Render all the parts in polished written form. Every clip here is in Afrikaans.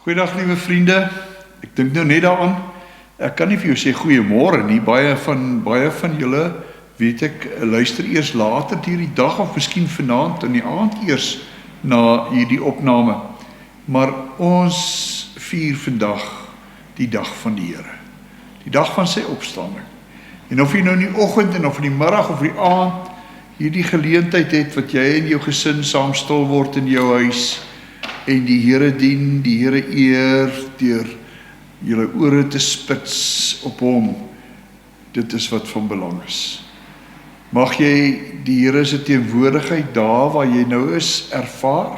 Goeiedag liewe vriende, ek dink nou net daaraan, ek kan nie vir jou sê goeiemôre nie, baie van julle, weet ek, luister eers later hierdie dag of miskien vanaand in die aand eers na hierdie opname, maar ons vier vandag die dag van die Here, die dag van sy opstanding, en of jy nou in die oggend en of in die middag of die aand hierdie geleentheid het wat jy en jou gesin saam stil word in jou huis, en die Here dien, die Here eer, deur julle ore te spits op hom, dit is wat van belang is. Mag jy die Here se teenwoordigheid daar waar jy nou is, ervaar,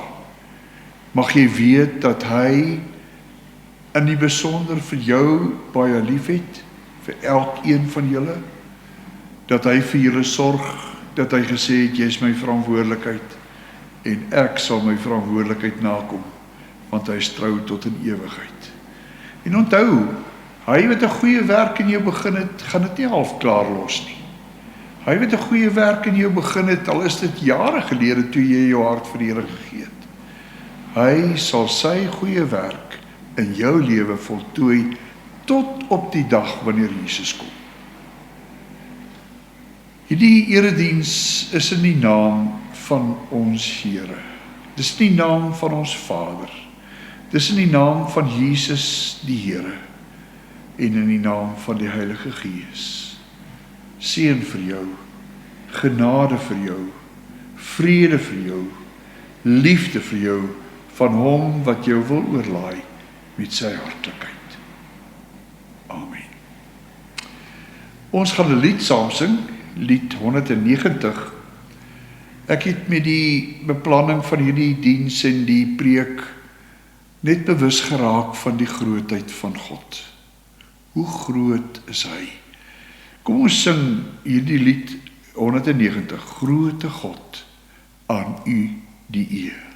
mag jy weet dat hy in die besonder vir jou baie lief het, vir elkeen van julle, dat hy vir julle sorg, dat hy gesê het, jy is my verantwoordelikheid, en ek sal my verantwoordelikheid nakom, want hy is trou tot in ewigheid. En onthou, hy wat 'n goeie werk in jou begin het, gaan dit nie half klaar los nie. Hy wat 'n goeie werk in jou begin het, al is dit jare gelede toe jy jou hart vir die Here gegee het. Hy sal sy goeie werk in jou lewe voltooi, tot op die dag wanneer Jesus kom. Hierdie erediens is in die naam van ons Here. Dis in die naam van ons Vader. Dis in die naam van Jesus die Here. En in die naam van die Heilige Gees. Seën vir jou, genade vir jou, vrede vir jou, liefde vir jou, van hom wat jou wil oorlaai met sy hartlikheid. Amen. Ons gaan 'n lied saam sing, lied 190. Ek het met die beplanning van hierdie diens en die preek net bewus geraak van die grootheid van God. Hoe groot is hy? Kom ons sing hierdie lied 190, Grote God, aan u die eer.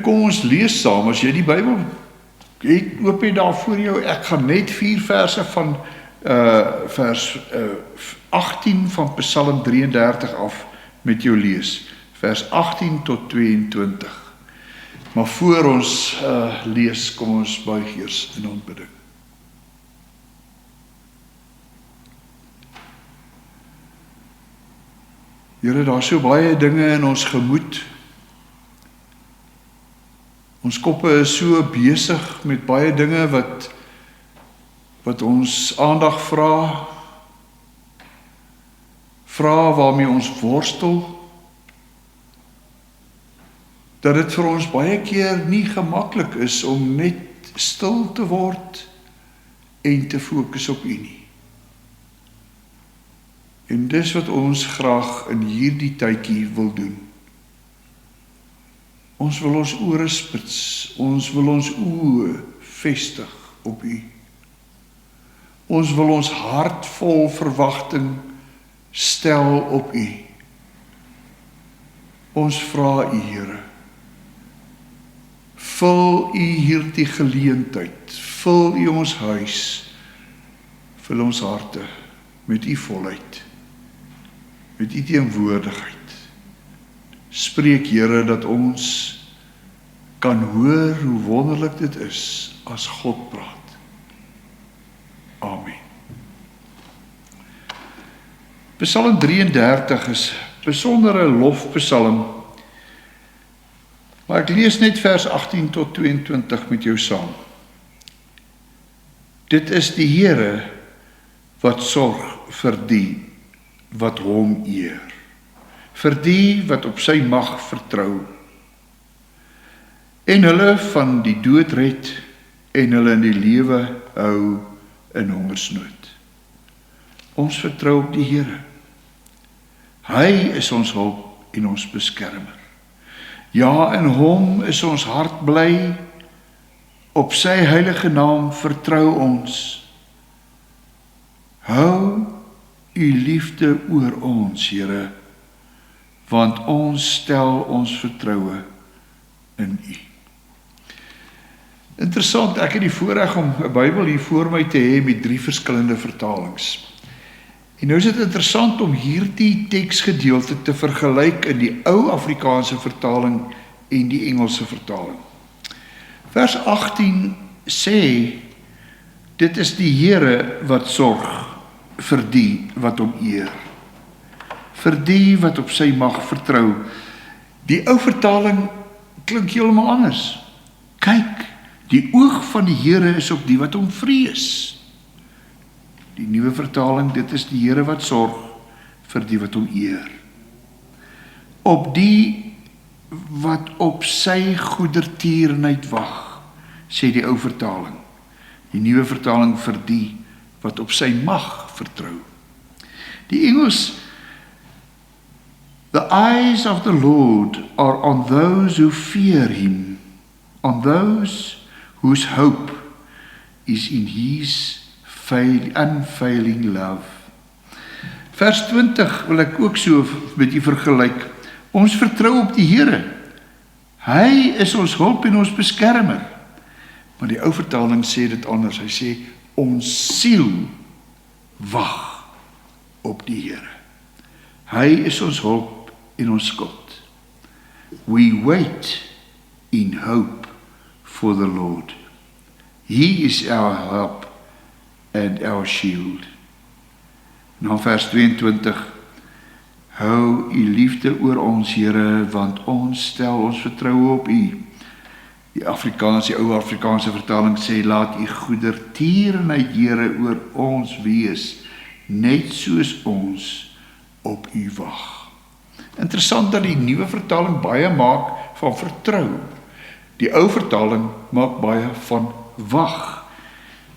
Kom ons lees saam, as jy die Bybel oop het daar voor jou, ek gaan net 4 verse van vers 18 van Psalm 33 af met jou lees, vers 18 tot 22. Maar voor ons lees, kom ons buig eers in aanbidding. Here, daar is so baie dinge in ons gemoed. Ons koppe is so besig met baie dinge wat ons aandag vra waarmee ons worstel, dat dit vir ons baie keer nie gemaklik is om net stil te word en te fokus op U nie. En dis wat ons graag in hierdie tydjie wil doen. Ons wil ons ore spits, ons wil ons oë vestig op U. Ons wil ons hart vol verwagting stel op U. Ons vra U, Here, vul U hierdie geleentheid, vul U ons huis, vul ons harte met U volheid, met U teenwoordigheid. Spreek, Here, dat ons kan hoor hoe wonderlik dit is as God praat. Amen. Psalm 33 is 'n besondere lofpsalm, maar ek lees net vers 18 tot 22 met jou saam. Dit is die Here wat sorg vir die wat hom eer, vir die wat op sy mag vertrou, en hulle van die dood red, en hulle in die lewe hou in hongersnood. Ons vertrou op die Here. Hy is ons hulp en ons beskermer. Ja, in hom is ons hart bly, op sy heilige naam vertrou ons. Hou U liefde oor ons, Here, want ons stel ons vertroue in U. Interessant, ek het die voorreg om 'n Bybel hier voor my te hê met 3 verskillende vertalings. En nou is dit interessant om hierdie teksgedeelte te vergelyk in die ou Afrikaanse vertaling en die Engelse vertaling. Vers 18 sê, dit is die Here wat sorg vir die wat hom eer, vir die wat op sy mag vertrou. Die ou vertaling klink heeltemal anders. Kyk, die oog van die Here is op die wat hom vrees. Die nuwe vertaling, dit is die Here wat sorg vir die wat hom eer. Op die wat op sy goedertierenheid wag, sê die ou vertaling. Die nuwe vertaling, vir die wat op sy mag vertrou. Die Engels, the eyes of the Lord are on those who fear him, on those whose hope is in his unfailing love. Vers 20 wil ek ook so met u vergelyk. Ons vertrou op die Here. Hy is ons hulp en ons beskermer. Maar die ou vertaling sê dit anders. Hy sê, ons siel wag op die Here. Hy is ons hulp en ons skuld. We wait in hope for the Lord. He is our help and our shield. Nou vers 22, hou U liefde oor ons, Here, want ons stel ons vertroue op U. Die ou Afrikaanse vertaling sê, laat U goedertierenheid, Here, oor ons wees, net soos ons op U wag. Interessant dat die nuwe vertaling baie maak van vertrou. Die ou vertaling maak baie van wag.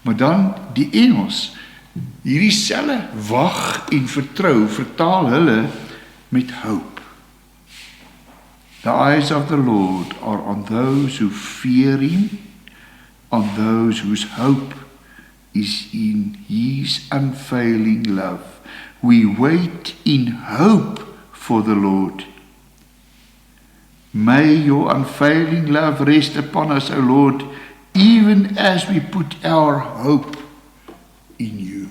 Maar dan die Engels, hierdie selfe wag en vertrou, vertaal hulle met hoop. The eyes of the Lord are on those who fear him, on those whose hope is in his unfailing love. We wait in hope for the Lord. May your unfailing love rest upon us, O Lord, even as we put our hope in you.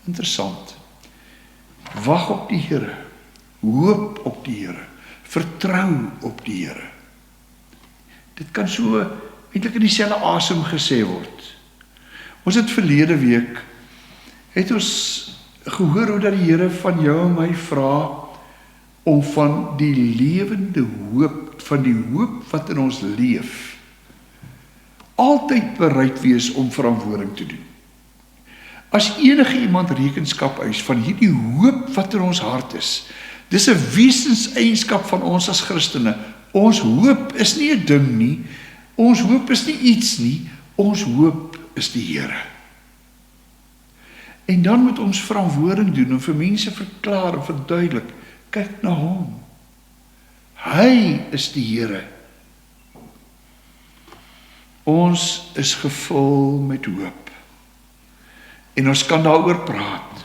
Interessant. Wag op die Here, hoop op die Here, vertrou op die Here. Dit kan so eintlik in dieselfde asem gesê word. Ons het verlede week het ons gehoor hoe dat die Here van jou en my vra om van die lewende hoop, van die hoop wat in ons leef, altyd bereid wees om verantwoording te doen. As enige iemand rekenskap eis van hierdie hoop wat in ons hart is, dis 'n wesenseienskap van ons as Christene. Ons hoop is nie 'n ding nie, ons hoop is nie iets nie, ons hoop is die Here. En dan moet ons verantwoording doen en vir mense verklaar en verduidelik, kyk na hom. Hy is die Here. Ons is gevul met hoop. En ons kan daaroor praat.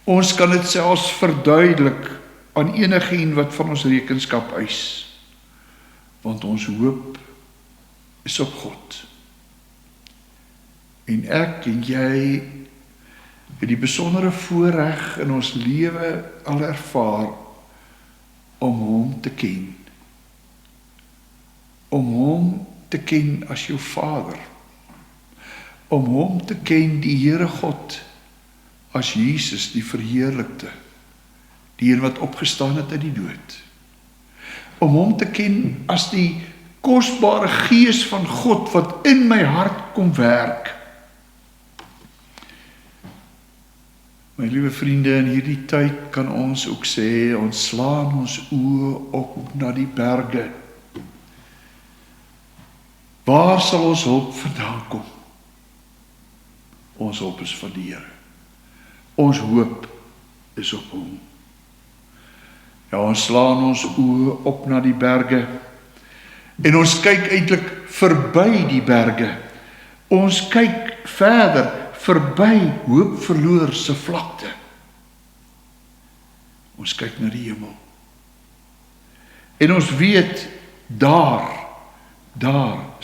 Ons kan dit selfs verduidelik aan enigeen wat van ons rekenskap eis, want ons hoop is op God. En ek en jy het die besondere voorreg in ons lewe al ervaar om hom te ken. Om hom te ken as jou Vader. Om hom te ken, die Here God, as Jesus, die verheerlikte, die een wat opgestaan het uit die dood. Om hom te ken as die kosbare Gees van God wat in my hart kom werk. My liewe vriende, in hierdie tyd kan ons ook sê, ons slaan ons oë op na die berge. Waar sal ons hulp vandaan kom? Ons hulp is van die Here. Ons hoop is op hom. Ja, ons slaan ons oë op na die berge en ons kyk eintlik verby die berge. Ons kyk verder verby hoopverloorse vlakte. Ons kyk na die hemel. En ons weet daar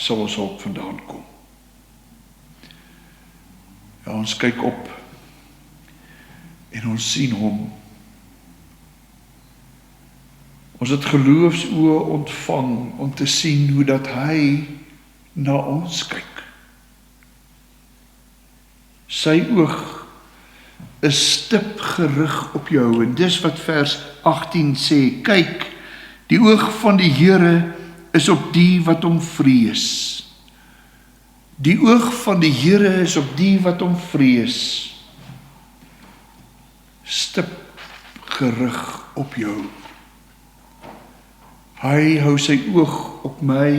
sal ons hulp vandaan kom. Ja, ons kyk op en ons sien hom. Ons het geloofsoë ontvang om te sien hoe dat hy na ons kyk. Sy oog is stip gerig op jou, en dis wat vers 18 sê, kyk, die oog van die Here is op die wat hom vrees. Die oog van die Here is op die wat hom vrees. Stip gerig op jou. Hy hou sy oog op my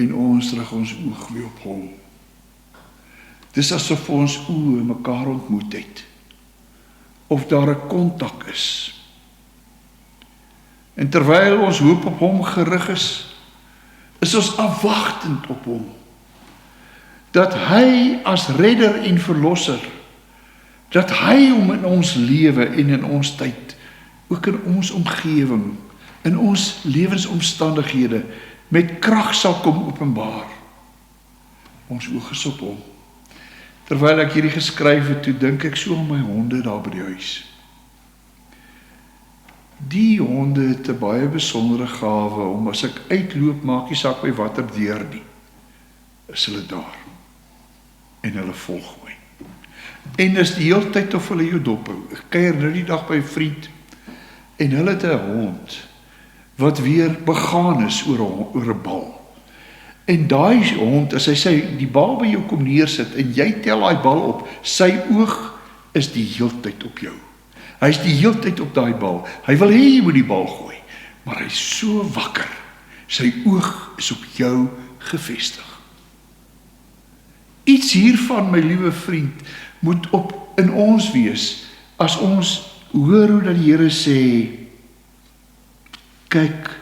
en ons rig ons oog weer op hom. Dis asof ons oë mekaar ontmoet het, of daar 'n kontak is. En terwyl ons hoop op hom gerig is ons afwagtend op hom, dat hy as redder en verlosser, dat hy hom in ons lewe en in ons tyd, ook in ons omgewing, in ons lewensomstandighede, met krag sal kom openbaar. Ons oog is op hom. Terwyl ek hierdie geskryf het, toe dink ek so aan my honde daar by die huis. Die honde het 'n baie besondere gawe, om as ek uitloop, maak nie saak by watter deur nie, is hulle daar. En hulle volg my. En is die hele tyd of hulle jou dop hou. Ek kuier nou die dag by 'n vriend, en hulle het 'n hond, wat weer begaan is oor 'n bal. En daai hond, as hy die bal by jou kom neersit, en jy tel daai bal op, sy oog is die heeltyd op jou. Hy is die heeltyd op daai bal. Hy wil hê jy moet die bal gooi, maar hy is so wakker. Sy oog is op jou gefestig. Iets hiervan, my liewe vriend, moet in ons wees, as ons hoor hoe dat die Here sê, kyk,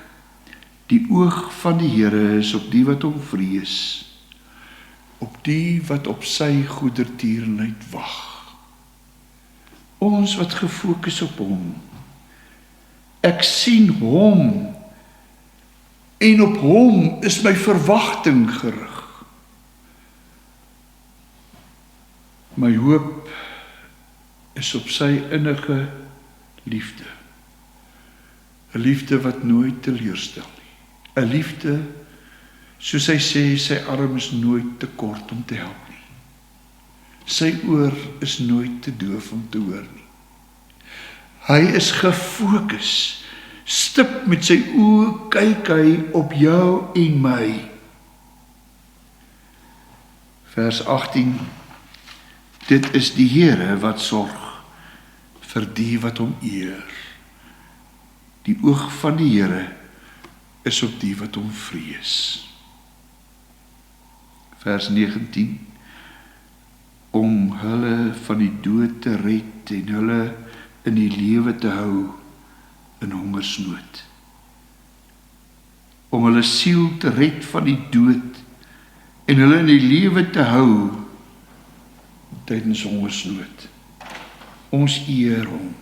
die oog van die Here is op die wat hom vrees, op die wat op sy goedertierenheid wag. Ons wat gefokus op hom. Ek sien hom, en op hom is my verwagting gerig. My hoop is op sy innige liefde. 'n Liefde wat nooit teleurstel nie. 'n Liefde, soos hy sê, sy arm is nooit te kort om te help nie. Sy oor is nooit te doof om te hoor nie. Hy is gefokus. Stip met sy oë kyk hy op jou en my. Vers 18. Dit is die Here wat sorg vir die wat hom eer. Die oog van die Here is op die wat hom vrees. Vers 19. Om hulle van die dood te red en hulle in die lewe te hou in hongersnood. Om hulle siel te red van die dood en hulle in die lewe te hou tydens hongersnood. Ons eer hom.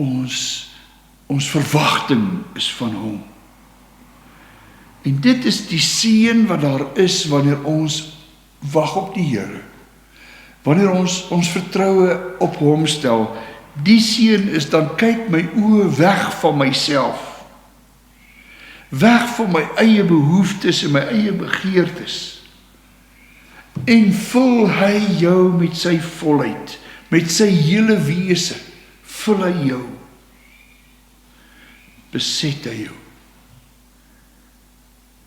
ons verwagting is van hom. En dit is die seën wat daar is wanneer ons wag op die Here. Wanneer ons vertroue op hom stel, die seën is dan kyk my oë weg van myself. Weg van my eie behoeftes en my eie begeertes. En vul hy jou met sy volheid, met sy hele wese, vul hy jou. Beset hy jou.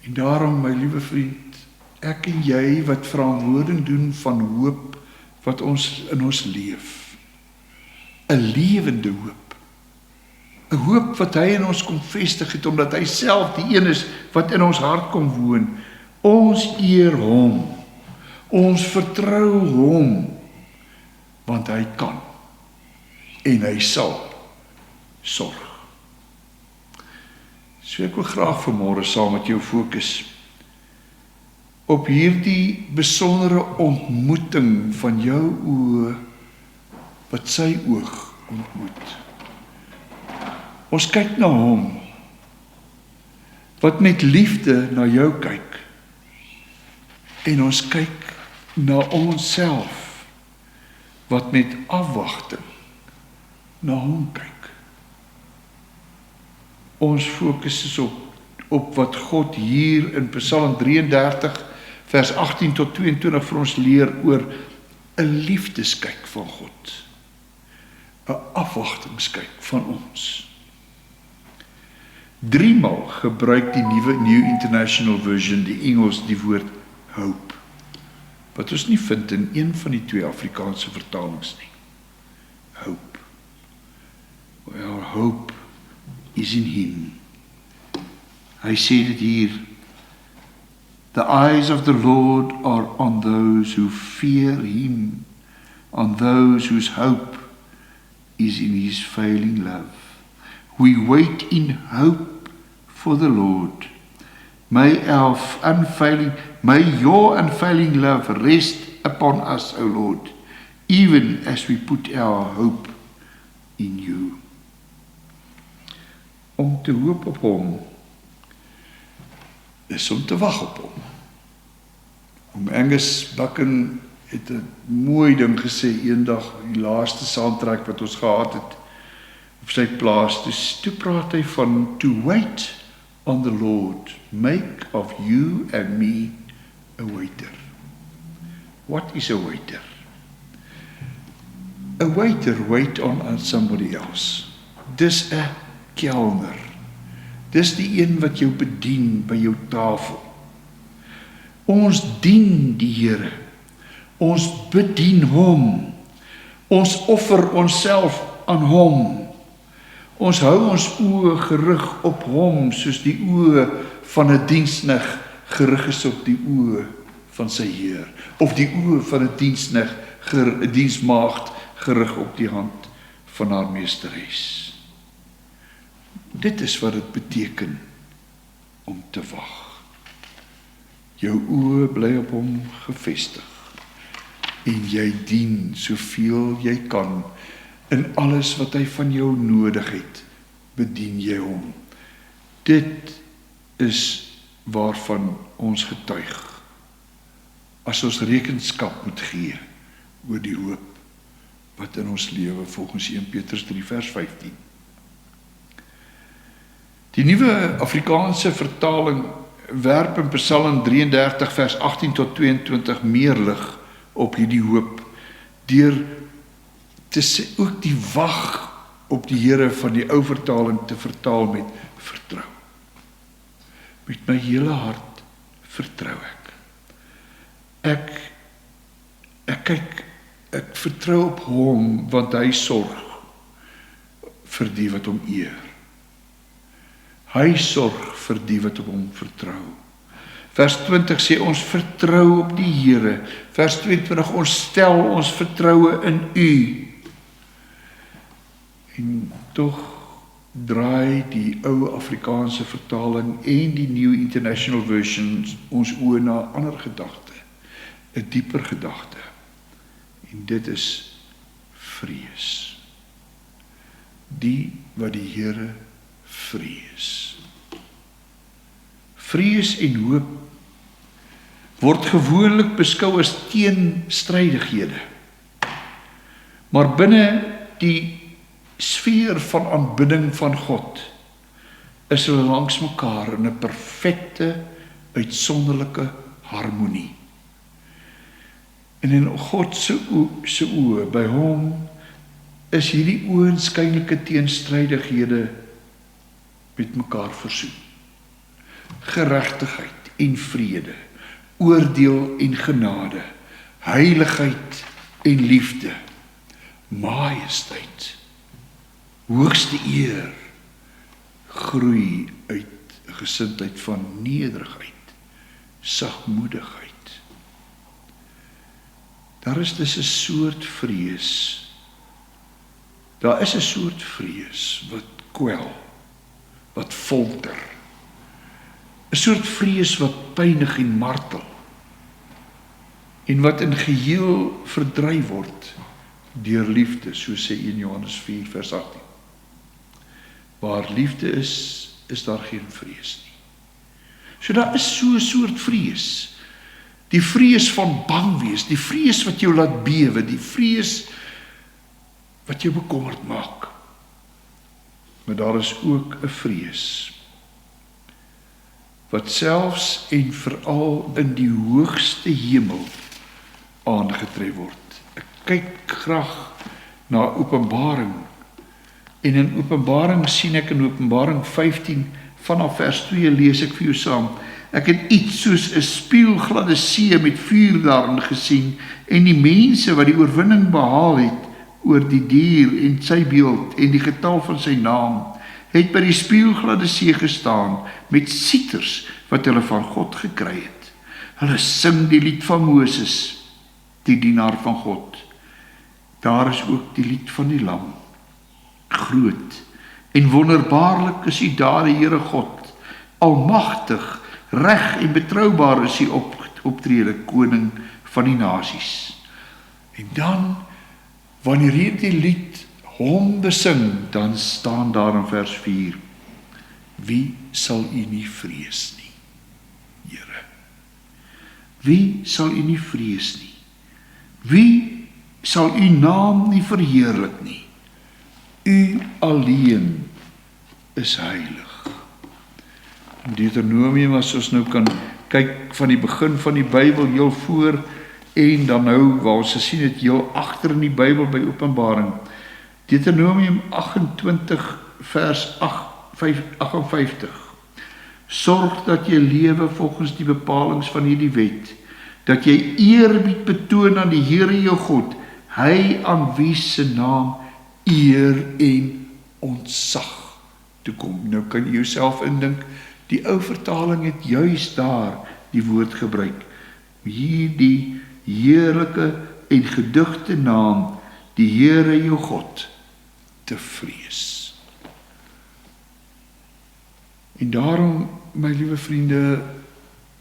En daarom, my liewe vriend, ek en jy wat verantwoording doen van hoop wat ons in ons leef. 'n lewende hoop. 'n hoop wat hy in ons kom vestig het, omdat hy self die een is wat in ons hart kom woon. Ons eer hom. Ons vertrou hom, want hy kan en hy sal sorg. So ek wil graag vanmôre saam met jou fokus op hierdie besondere ontmoeting van jou oë wat sy oog ontmoet. Ons kyk na hom wat met liefde na jou kyk en ons kyk na onsself wat met afwagting na hom kyk. Ons fokus is op wat God hier in Psalm 33 vers 18 tot 22 vir ons leer oor 'n liefdeskyk van God, 'n afwagtingskyk van ons. 3 maal gebruik die nuwe New International Version, die Engels, die woord hope, wat ons nie vind in een van die 2 Afrikaanse vertalings nie. Hope. Our hope is in him. Hy sê dit hier, the eyes of the Lord are on those who fear him, on those whose hope is in his failing love. We wait in hope for the Lord. May your unfailing love rest upon us, O Lord, even as we put our hope in you. Om te hoop op hom is om te wag op hom. Om Angus Buchan het 'n mooi ding gesê eendag, die laaste saamtrek wat ons gehad het op sy plaas, toe praat hy van to wait on the Lord, make of you and me a waiter. What is a waiter? A waiter wait on somebody else. Dis 'n kelner. Dis die een wat jou bedien by jou tafel. Ons dien die Here. Ons bedien hom. Ons offer onsself aan hom. Ons hou ons oë gerig op hom, soos die oë van 'n diensknegt gerig is op die oë van sy Heer, of die oë van 'n diensmaagd gerig op die hand van haar meesteres. Dit is wat dit beteken om te wag. Jou oë bly op hom gefestig en jy dien soveel jy kan in alles wat hy van jou nodig het, bedien jy hom. Dit is waarvan ons getuig as ons rekenskap moet gee oor die hoop wat in ons lewe volgens 1 Petrus 3 vers 15. Die nuwe Afrikaanse vertaling werp in Psalm 33 vers 18 tot 22 meer lig op hierdie hoop, deur te sê ook die wag op die Here van die ou vertaling te vertaal met vertrou. Met my hele hart vertrou ek. Ek vertrou op hom, want hy sorg vir die wat hom eer. Hy sorg vir die wat op hom vertrou. Vers 20 sê ons vertrou op die Here. Vers 22 ons stel ons vertroue in U. En tog draai die ou Afrikaanse vertaling en die New International Version ons oë na 'n ander gedagte, 'n dieper gedagte. En dit is vrees. die wat die Here vrees. Vrees en hoop word gewoonlik beskou as teenstrydighede. Maar binne die sfeer van aanbidding van God is hulle langs mekaar in 'n perfekte, uitsonderlike harmonie. En in God se oë, by hom, is hierdie oënskynlike teenstrydighede met mekaar versoen. Geregtigheid en vrede, oordeel en genade, heiligheid en liefde, majesteit, hoogste eer, groei uit 'n gesindheid van nederigheid, sagmoedigheid. Daar is dus 'n soort vrees. Daar is 'n soort vrees wat kwel, wat folter. 'n soort vrees wat pynig en martel. En wat in geheel verdryf word deur liefde, soos sê 1 Johannes 4 vers 18. Waar liefde is daar geen vrees nie. So daar is so 'n soort vrees. Die vrees van bang wees, die vrees wat jou laat bewe, die vrees wat jou bekommerd maak. Maar daar is ook 'n vrees wat selfs en veral in die hoogste hemel aangetref word. Ek kyk graag na Openbaring, en in Openbaring sien ek in Openbaring 15 vanaf vers 2 lees ek vir jou saam. Ek het iets soos 'n spieelgladde see met vuur daarin gesien, en die mense wat die oorwinning behaal het oor die dier en sy beeld en die getal van sy naam, het by die spieelgladde see gestaan met sieters wat hulle van God gekry het. Hulle sing die lied van Moses, die dienaar van God. Daar is ook die lied van die Lam. Groot en wonderbaarlik is U daar, die Here God, almagtig, reg en betroubaar is U optrede, koning van die nasies. En dan, wanneer hierdie lied hom besing, dan staan daar in vers 4, wie sal U nie vrees nie, Here? Wie sal U nie vrees nie? Wie sal U naam nie verheerlik nie? U alleen is heilig. Deuteronomium, as ons nou kan kyk van die begin van die Bybel heel voor, en dan nou, waar ons gesien het, heel agter in die Bybel by Openbaring. Deuteronomium 28 vers 58. Sorg dat jy lewe volgens die bepalings van hierdie wet, dat jy eerbied betoon aan die Here jou God, hy aan wie se naam eer en ontzag toekom. Nou kan jy jouself indink, die ou vertaling het juis daar die woord gebruik. Hier die heerlike en gedigte naam, die Here jou God, te vrees. En daarom, my liewe vriende,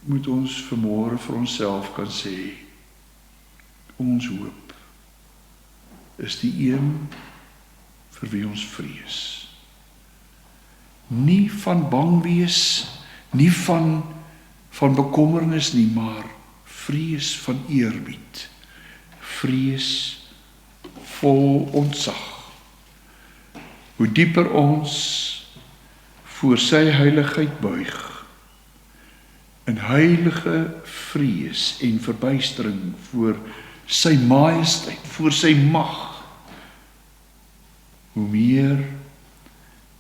moet ons vanmôre vir onsself kan sê, ons hoop is die een vir wie ons vrees. Nie van bang wees, nie van bekommernis nie, maar vrees van eerbied, vrees vol ontzag. Hoe dieper ons voor sy heiligheid buig, in heilige vrees en verbuistering voor sy majesteit, voor sy mag, hoe meer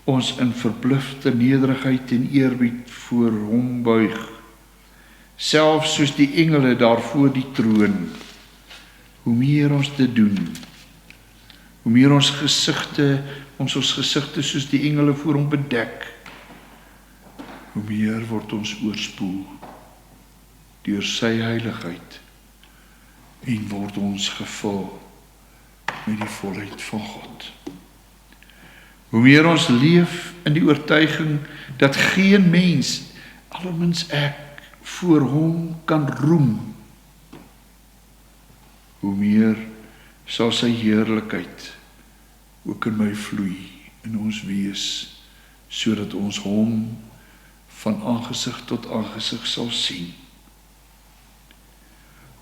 ons in verblufte nederigheid en eerbied voor hom buig, selfs soos die engele daar voor die troon, hoe meer ons dit doen, hoe meer ons gesigte soos die engele voor hom bedek, hoe meer word ons oorspoel deur sy heiligheid en word ons gevul met die volheid van God. Hoe meer ons leef in die oortuiging dat geen mens, almins ek, voor hom kan roem, hoe meer sal sy heerlikheid ook in my vloei in ons wees, sodat ons hom van aangesig tot aangesig sal sien.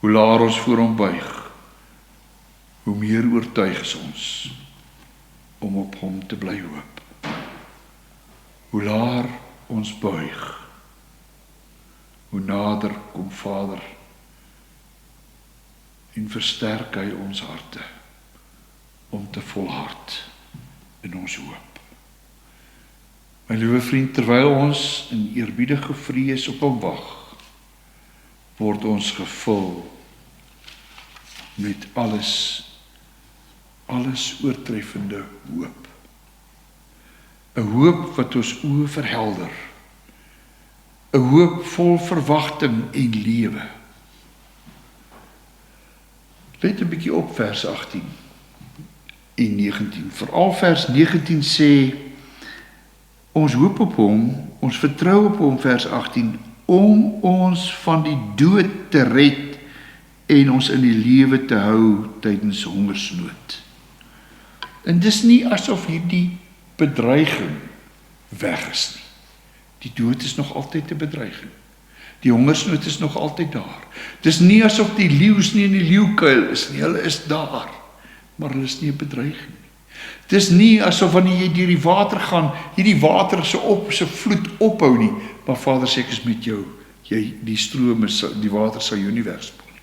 Hoe laer ons voor hom buig, hoe meer oortuig is ons om op hom te bly hoop. Hoe laer ons buig, hoe nader kom Vader en versterk hy ons harte om te volhard in ons hoop. My liewe vriend, terwyl ons in eerbiedige vrees op hom wag, word ons gevul met alles oortreffende hoop. 'n hoop wat ons oë verhelder. 'n hoop vol verwagting en lewe. Let 'n bietjie op vers 18 en 19. Veral vers 19 sê, ons hoop op hom, ons vertrou op hom, vers 18, om ons van die dood te red en ons in die lewe te hou tydens hongersnood. En dis nie asof hierdie bedreiging weg is nie. Die dood is nog altyd 'n bedreiging. Die hongersnood is nog altyd daar. Dis nie asof die leeu's nie in die leeukuil is nie, hulle is daar, maar hulle is nie 'n bedreiging nie. Dis nie asof wanneer jy deur die water gaan, hierdie water se vloed ophou nie, maar Vader sê ek is met jou. Die strome, die water sal jou nie wegspoel nie.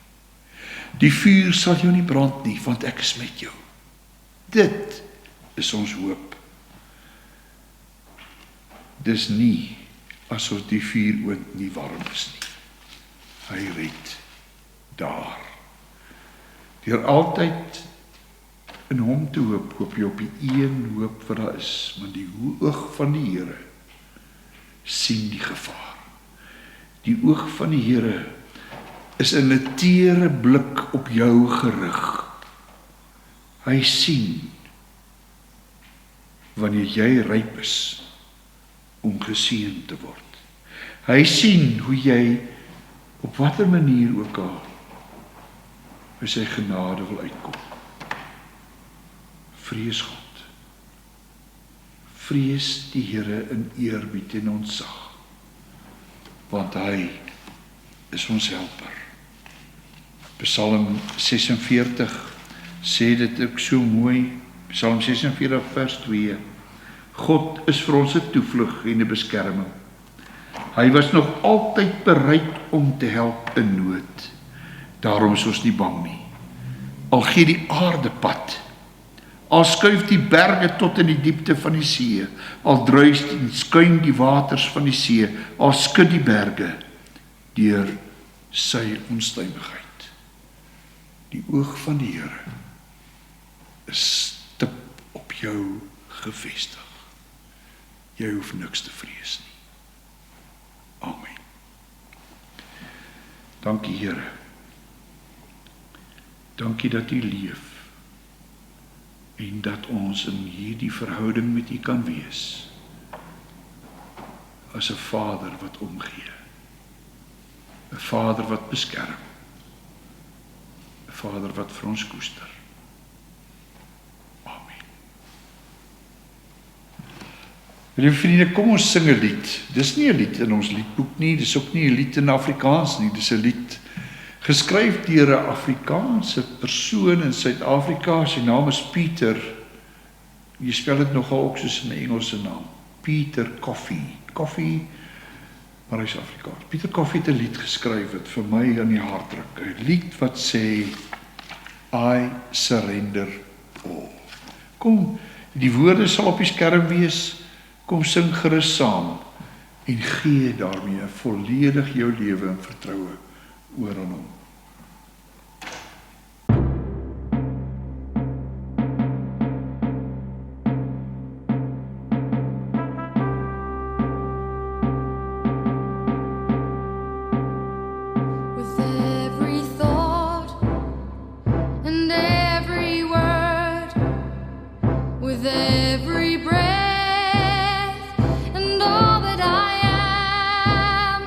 Die vuur sal jou nie brand nie, want ek is met jou. Dit is ons hoop. Dis nie asof die vuuroond nie warm is nie. Hy red daar. Deur altyd in hom te hoop, hoop jy op die een hoop wat daar is, want die oog van die Here sien die gevaar. Die oog van die Here is in 'n teere blik op jou gerig. Hy sien wanneer jy ryp is om geseën te word. Hy sien hoe jy op watter manier ook al by sy genade wil uitkom. Vrees God. Vrees die Here in eerbied en ontzag, want hy is ons helper. Psalm 46 sê dit ook so mooi, Psalm 46 vers 2, God is vir ons 'n toevlug en 'n beskerming. Hy was nog altyd bereid om te help in nood. Daarom is ons nie bang nie. Al gee die aarde pad, al skuif die berge tot in die diepte van die see, al druis en skuim die waters van die see, al skud die berge deur sy onstuimigheid. Die oog van die Here is stip op jou gefestig. Jy hoef niks te vrees nie. Amen. Dankie Here. Dankie dat U leef en dat ons in hierdie verhouding met U kan wees as 'n Vader wat omgee, 'n Vader wat beskerm, 'n Vader wat vir ons koester. Amen. Liewe vriende, kom ons sing 'n lied. Dis nie 'n lied in ons liedboek nie, dis ook nie 'n lied in Afrikaans nie, dis 'n lied geskryf deur 'n Afrikaanse persoon in Suid-Afrika. Sy naam is Pieter. Jy spel dit nogal ook soos 'n Engelse naam. Pieter Coffee, maar hy is Afrikaans. Pieter Coffee het 'n lied geskryf wat vir my aan die hart druk. 'n Lied wat sê, I surrender all. Kom, die woorde sal op die skerm wees. Kom sing gerus saam en gee daarmee volledig jou lewe in vertroue oor aan hom. With every thought and every word, with every breath and all that I am,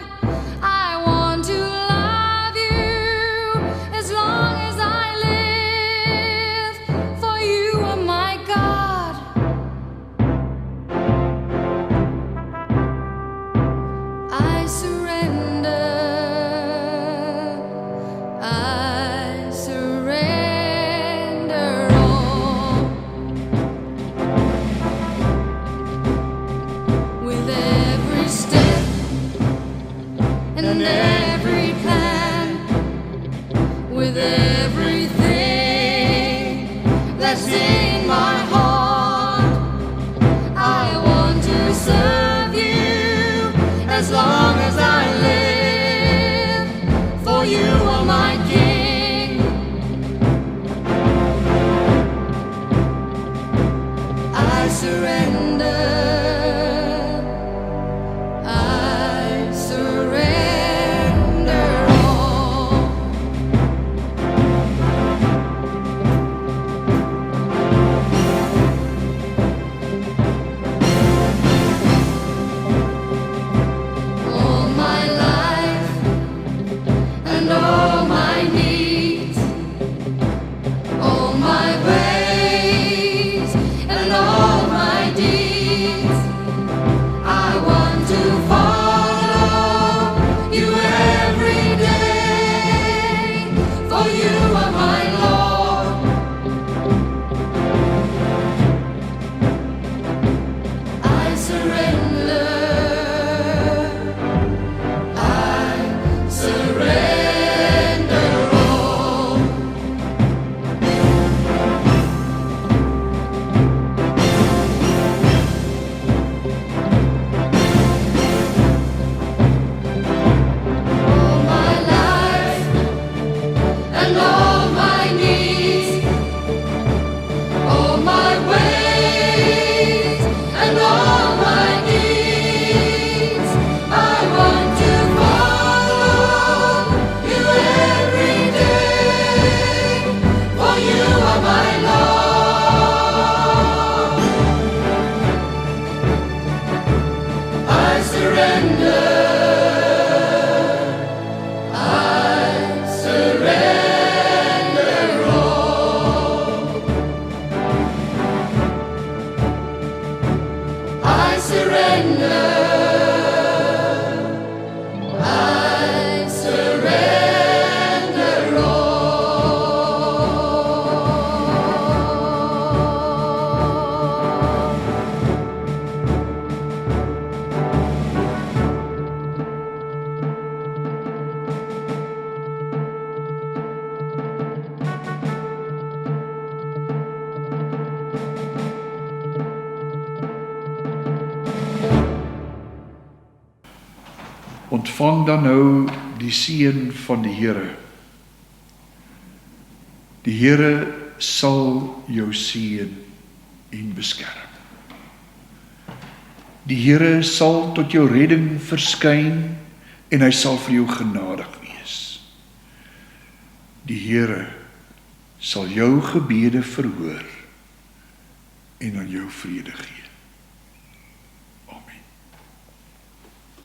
I want to love you my heart. I want to serve you as long as I live, for you are my King. I surrender. I surrender all. All my life and all my needs, all my ways and all my deeds, I want to follow you every day, for you are my Lord. I surrender. I surrender all. All my life and all my needs, all my ways and all my deeds, I want to follow you every day, for you are my Lord. I surrender. I surrender all. I surrender. I surrender all. Ontvang dan nou die seën van die Here. Die Here sal jou seën en beskerm. Die Here sal tot jou redding verskyn en hy sal vir jou genadig wees. Die Here sal jou gebede verhoor en aan jou vrede gee.